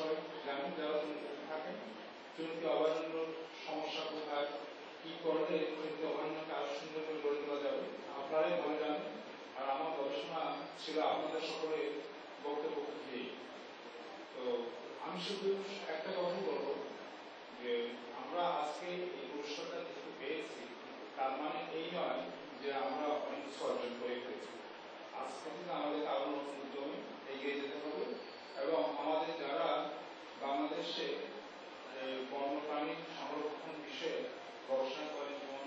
সবাই জানেন যারা চুনতিতে থাকেন, চুনতি অভয়ারণ্যর সমস্যা কোথায়, কি করলে চুনতি অভয়ারণ্যকে আরো সুন্দর করে গড়ে তোলা যাবে আপনারাই ভালো জানেন। আর আমার গবেষণা ছিল আপনাদের সকলে বক্তব্য ঘিরেই। তো আমি শুধু একটা কথা বলবো যে আমরা আজকে এই পুরস্কারটা যেহেতু পেয়েছি, তার মানে এই নয় যে আমরা অনেক কিছু অর্জন করে ফেলেছি। আজকে থেকে আমাদের আরো নতুন উদ্যমে এগিয়ে যেতে হবে এবং আমাদের যারা বাংলাদেশে বন্যপ্রাণী সংরক্ষণ বিষয়ে গবেষণা করেন, যেমন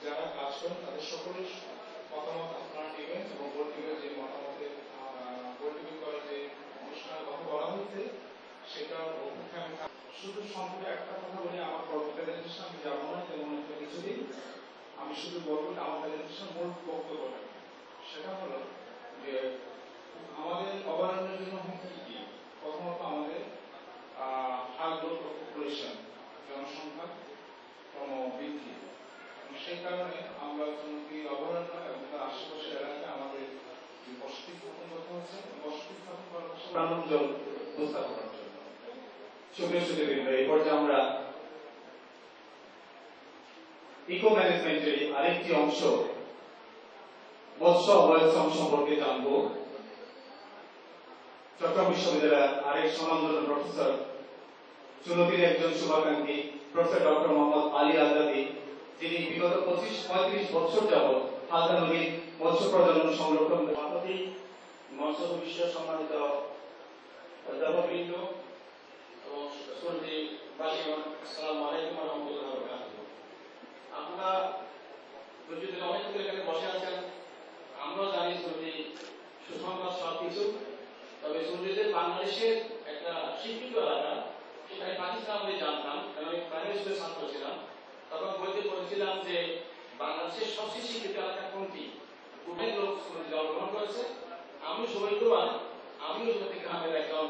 যারা কাজ করেন, তাদের সকলের মতামত আপনারা নেবেন এবং গোল টিভির যে মতামতের গোল টিভি করার যে অনুষ্ঠানের কথা বলা হয়েছে সেটার অপেক্ষা আমি শুধু সম্পর্কে একটা কথা বলি। আমার প্রেজেন্টেশন আমি যাবো না তেমন একটা কিছুদিন, আমি শুধু বলবো আমার প্রেজেন্টেশন মূল বক্তব্যটা সেটা হলো যে আমাদের অভয়ারণ্যের জন্য হুমকি কি। প্রথমত আমাদের হাই গ্রোথ পপুলেশন, জনসংখ্যা ক্রমবৃদ্ধি। সেই কারণে আমরা চুনতি অভয়ারণ্য এবং তার আশেপাশের এলাকায় আমাদের যে বসতি স্থাপন করতে হচ্ছে, বসতি স্থাপন করার পাশাপাশি প্রাণোজ্জ্বল উপস্থাপনের জন্য। সুপ্রিয় সুধীবৃন্দ, এই পর্যায়ে আমরা ইকো ম্যানেজমেন্টের আরেকটি অংশ মৎস্য অবয়ব সম্পর্কে জানব। চট্টগ্রাম বিশ্ববিদ্যালয়ের আরেক স্বনামধন্য প্রফেসর, চুনতির একজন শুভাকাঙ্ক্ষী প্রফেসর ডক্টর মোহাম্মদ আলী আজাদী, যিনি বিগত 25-35 বছর যাবৎ হালদা নদীর মৎস্য প্রজনন সংরক্ষণ সভাপতি, মৎস্য ভবিষ্যৎ সম্মানিত অধ্যাপকবৃন্দ এবং শ্রোতী ভাইগণ, আসসালামু আলাইকুম ওয়া রাহমাতুল্লাহি ওয়া বারাকাতুহু। আপনারা যদি অনেক লোক এখানে বসে আছেন, আমরা জানি চুনতি সুসংবাদ সবকিছু, তবে চুনতিদের বাংলাদেশের একটা শিক্ষিত এলাকা, সেটা আমি পাকিস্তান বলে জানতাম, কারণ আমি প্রাইমারি স্কুলের ছাত্র ছিলাম। তখন বইতে পড়েছিলাম যে বাংলাদেশের সবচেয়ে শিক্ষিত এলাকা কোনটি। অনেক লোক চুনতি জন্মগ্রহণ করেছে। আমি সৌভাগ্যবান, আমিও চুনতি গ্রামের একজন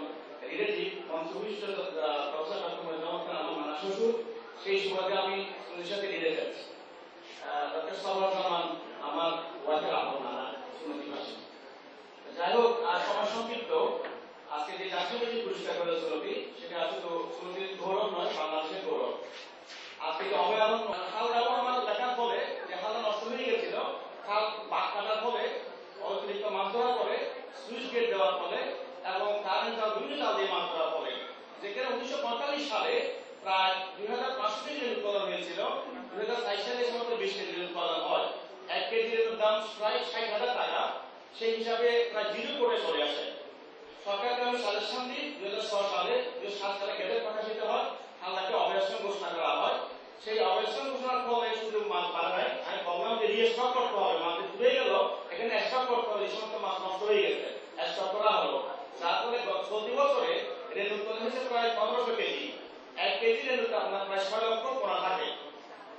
রিলেটিভ, পঞ্চবিষ্ট প্রফেসর ডক্টর মোহাম্মদ খান আমার নানা শ্বশুর। সেই সুবাদে আমি চুনতির সাথে রিলেটেড। ডক্টর সরওয়ার জামান আমার ওয়াইফের আপন নানা, চুনতি ভাষী। যাই হোক, আর সময় সংক্ষিপ্ত, আজকে যে জাতীয় পুরস্কার পেল চুনতি, সেটা আসলে তো চুনতির গৌরব নয়, বাংলাদেশের গৌরব। আজকে যে অভয়ারণ্য খাল ব্যবহার দেখার ফলে যে খালটা নষ্ট হয়ে গেছিল, খাল বাঁক কাটার ফলে, অতিরিক্ত মাছ ধরার ফলে, সুইচ গেট দেওয়ার ফলে এবং কারেন্ট জাল, বিভিন্ন জাল দিয়ে মাছ ধরার ফলে, যেখানে 1945 সালে প্রায় 2500 কেজি উৎপাদন হয়েছিল, 2004 সালে মাত্র 20 কেজি উৎপাদন হয়। 1 কেজির দাম প্রায় 60,000 টাকা। সেই হিসাবে প্রায় জিরো করে চলে আসে। সরকারকে আমি সাজেশন দিই, 2006 সালে 2007 সালে গেজেট প্রকাশিত হয়, খালটাকে অভয়ারণ্য ঘোষণা করা হয়। সেই অভয়ারণ্য ঘোষণার ফলে শুধু মাছ বাড়ে নাই, আমি বললাম যে রিস্টক করতে হবে, মাছ ডুবে গেল, এখানে স্টক করতে হবে, এই সমস্ত মাছ নষ্ট হয়ে গেছে, স্টক করা হলো। যার ফলে প্রতি বছরে রেণু উৎপাদন হয়েছে প্রায় 1500 কেজি। 1 কেজি রেণুতে আপনার প্রায় 6 লক্ষ পোনা থাকে।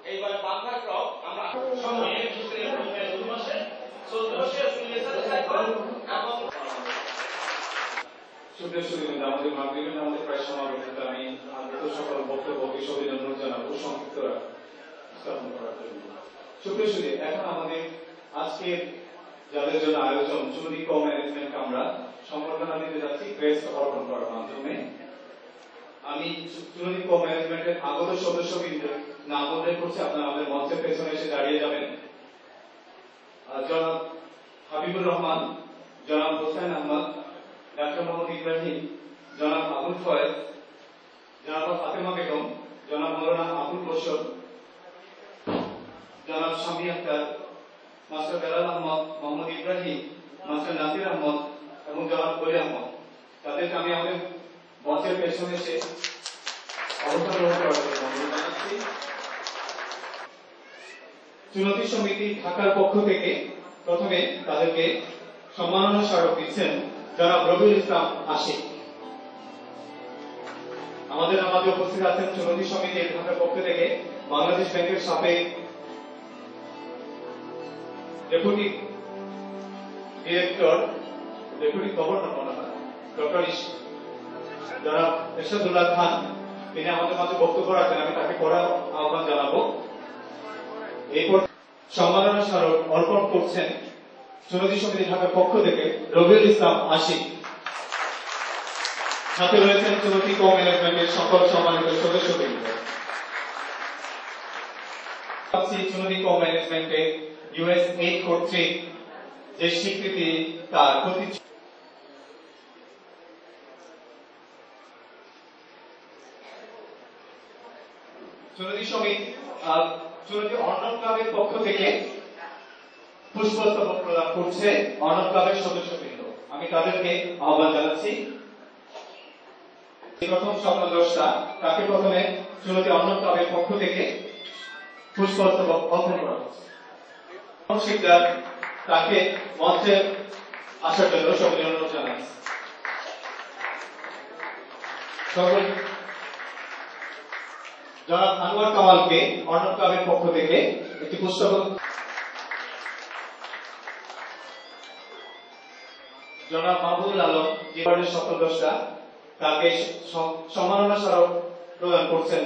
এইবারে বাংলার ক্রপ আমরা সময়ে বিশেষ করে 2 মাসে 14 মাসে ফুলিয়েছে এবং সুপ্রিয় সুধীবৃন্দ, আমাদের মাগরিবের আমাদের প্রায় সমাবেশ। আমি আন্তরিক সকল বক্তব্যকে অভিনন্দন জানাবো সংক্ষিপ্ত স্থাপন করার জন্য। সুপ্রিয় সুধীবৃন্দ, এখন আমাদের আজকের যাদের জন্য আয়োজন চুনতি কো ম্যানেজমেন্ট, আমরা সম্বর্ধনা দিতে যাচ্ছি ক্রেস্ট অর্পণ করার মাধ্যমে। আমি চুনতি কো ম্যানেজমেন্টের আগত সদস্যবৃন্দ নাম উল্লেখ করছি, আপনারা আমাদের মঞ্চের পেছনে এসে দাঁড়িয়ে যাবেন। জনাব হাবিবুর রহমান, জনাব হোসেন আহমদ, ডাক্তার মোহাম্মদ ইব্রাহিম, জনাব আবুল ফয়েজ, জনাব ফাতেমা বেগম, জনাব মৌলানা আবুল বশর, জনাব শামী আক্তার, মাস্টার বেলাল আহমদ, মোহাম্মদ ইব্রাহিম, মাস্টার নাসির আহমদ এবং জনাব কলি আহমদ। তাদেরকে আমি আমাদের মঞ্চের পেছনে এসে অবস্থান গ্রহণ করার জন্য অনুরোধ জানাচ্ছি। চুনতি সমিতি ঢাকার পক্ষ থেকে প্রথমে তাদেরকে সম্মাননা স্মারক দিচ্ছেন জনাব রবিউল ইসলাম আশিক। আমাদের মাঝে উপস্থিত আছেন চুনতি সমিতি ঢাকার পক্ষ থেকে বাংলাদেশ ব্যাংকের সাবেক deputy director, deputy governor doctor জনাব এরশাদুল্লাহ খান, তিনি আমাদের মাঝে বক্তব্য রাখেন। আমি তাকে পড়ার আহ্বান জানাবো। এরপর সম্মাননা স্মারক অর্পণ করছেন চুনতি সমিতি ঢাকার পক্ষ থেকে রবিউল ইসলাম আশিক। সাথে রয়েছেন চুনতি কো ম্যানেজমেন্টের সকল সম্মানিত সদস্যবৃন্দ। চুনতি কো ম্যানেজমেন্টে ইউএসএ কর্তৃক যে স্বীকৃতি তার প্রতি চুনতি সমিতি চুনতি অর্ণব ক্লাবের পক্ষ থেকে পুষ্পস্তবক প্রদান করছে অর্ণব ক্লাবের সদস্যবৃন্দ। আমি তাদেরকে আহ্বান জানাচ্ছি। প্রথম স্বপ্নদ্রষ্টা তাকে প্রথমে চুনতি অর্ণব ক্লাবের পক্ষ থেকে পুষ্পস্তবক অর্পণ করা হচ্ছে। শিকদার তাকে মঞ্চে আসার জন্য সকলে অনুরোধ জানাচ্ছি। জনাব আনোয়ার কামালকে অর্ণব ক্লাবের পক্ষ থেকে একটি পুস্তক, জনাব মাহবুবুল আলম যে ওয়ার্ডের স্বপ্নদ্রষ্টা তাকে সম্মাননা স্মারক প্রদান করছেন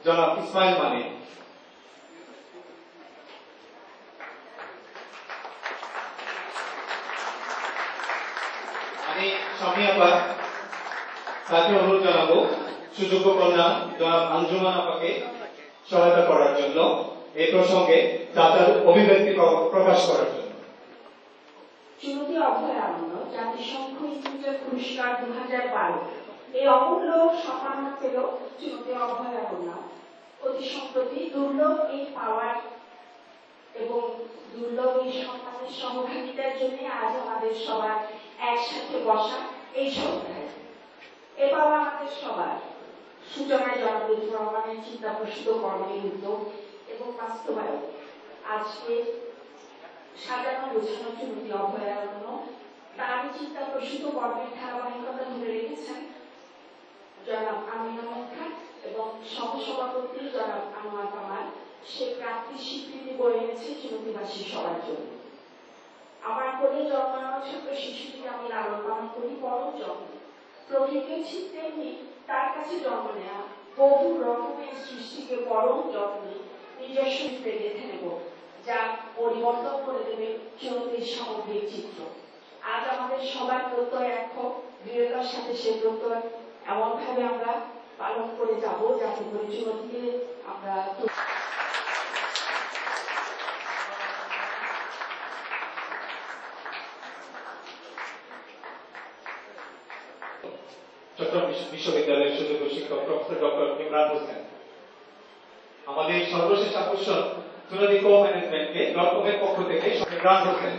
জনাব ইসমাইল মানিক। আমি সামিয়াপা তাকে অনুরোধ জানাবো সুযোগ্য কন্যা জনাব আঞ্জুমান আপাকে সহায়তা করার জন্য, এই প্রসঙ্গে তার অভিব্যক্তি প্রকাশ করার জন্য। চুনতি অভয়ারণ্য জাতিসংঘ ইনস্টিটিউট পুরস্কার 2012 এই অমূল্য সম্মাননা পেল চুনতি অভয়ারণ্য। অতি সম্প্রতি দুর্লভ এই পাওয়ার এবং দুর্লভ এই সম্মানের সহভাগিতার জন্য আজ আমাদের সবার একসাথে বসা এই সন্ধ্যায়। এ পাওয়া আমাদের সবার সূচনায় জনাব লুৎফর রহমানের চিন্তা প্রসূত কর্মের উদ্যোগ এবং বাস্তবায়ন। আজকে সাজানো গোছানো চুনতি অভয়ারণ্য তার চিন্তা প্রসূত কর্মের ধারাবাহিকতা ধরে রেখেছেন জনাব আমিন আহমেদ খান এবং সহসভাপতি জনাব আনোয়ার কামাল। সে প্রাপ্তির স্বীকৃতি বয়ে এনেছে চুনতিবাসী সবার জন্য। আমার কোলে জন্মানো ছোট শিশুটিকে আমি লালন পালন করি পরম যত্নে। প্রকৃতিও ঠিক তেমনি তার কাছে জন্ম নেয়া বহু রকমের সৃষ্টিকে পরম যত্নে নিজস্ব রূপে গেঁথে নেব, যা পরিবর্তন করে দেবে চুনতির সামগ্রিক চিত্র। আজ আমাদের সবার প্রত্যয় এক হোক, দৃঢ়তার সাথে সে প্রত্যয় এমন ভাবে আমরা পালন করে যাব যাতে করে চুনতিকে আমরা চট্টগ্রাম বিশ্ববিদ্যালয়ের সুযোগ্য শিক্ষক প্রফেসর ডক্টর ইমরান হোসেন। আমাদের সর্বশেষ আকর্ষণ চুনতি কো ম্যানেজমেন্টকে ডটকমের পক্ষ থেকে ইমরান হোসেন।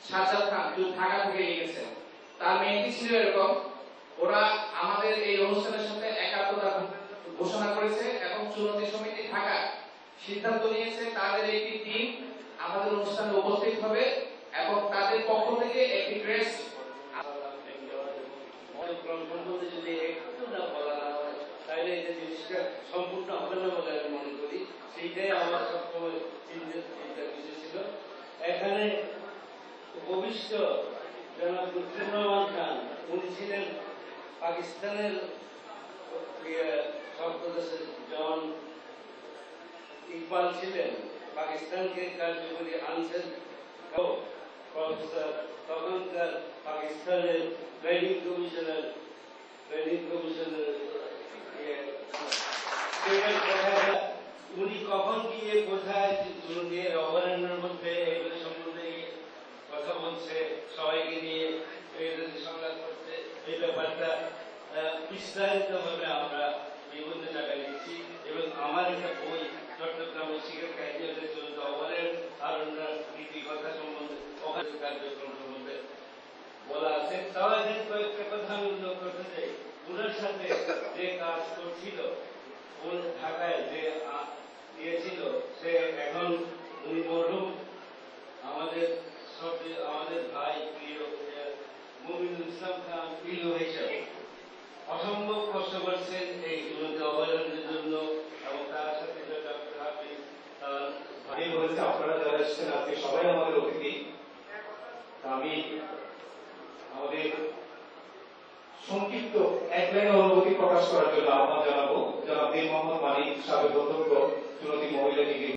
সাজ্জাদ খান ঢাকা থেকে লিখেছেন, তার মেয়েটি ছিল এরকম, ওরা আমাদের এই অনুষ্ঠানের সাথে একাত্মতা ঘোষণা করেছে এবং চুনতি সমিতি ঢাকা সিদ্ধান্ত নিয়েছে তাদের একটি টিম আমাদের অনুষ্ঠানে উপস্থিত হবে এবং তাদের পক্ষ থেকে একটি ড্রেস যদি একটু না বলা না হয় তাহলে এই জিনিসটা সম্পূর্ণ হবে না বলে আমি মনে করি। সেইটাই আমার সবসময় চিন্তার বিষয় ছিল। এখানে উপবিষ্ট জনাব লুৎফর রহমান খান, উনি ছিলেন পাকিস্তানের সপ্তদশের জন ইকবাল ছিলেন, পাকিস্তানকে কার্যকরী আনছেন প্রফেসর, তখনকার পাকিস্তানের ট্রেনিং কমিশনের উনি কখন গিয়ে কোথায় অভয়ারণ্যের মধ্যে এগুলো সম্বন্ধে কথা বলছে, সবাইকে নিয়ে সংলাপ করছে, এই ব্যাপারটা বিস্তারিত ভাবে আমরা বিভিন্ন জায়গায় লিখছি এবং আমার একটা বই চট্টগ্রামের শিক্ষক কার্যালয়ে চলতে অভয়ারণ্য নীতি কথা সম্বন্ধে কার্যক্রম সম্বন্ধে বলা আছে। তাহলে কয়েকটা কথা আমি উল্লেখ করতে চাই। ওনার সাথে যে কাজ করছিল ঢাকায় যে দিয়েছিল, সে এখন উনি মরহুম আমাদের ভাই প্রিয় মুমিনুল ইসলাম খান পিলু হিসাবে অসম্ভব কষ্ট করছেন এই চুনতি অভয়ারণ্যের জন্য এবং তার সাথে আপনারা যারা এসেছেন আজকে সবাই আমাদের অতিথি। আমাদের সংক্ষিপ্ত এক লাইনে অনুভূতি প্রকাশ করার জন্য আহ্বান জানাবো জনাব বীর মোহাম্মদ মানিক সাবেক অধ্যক্ষ চুনতি মহিলা ডিগ্রি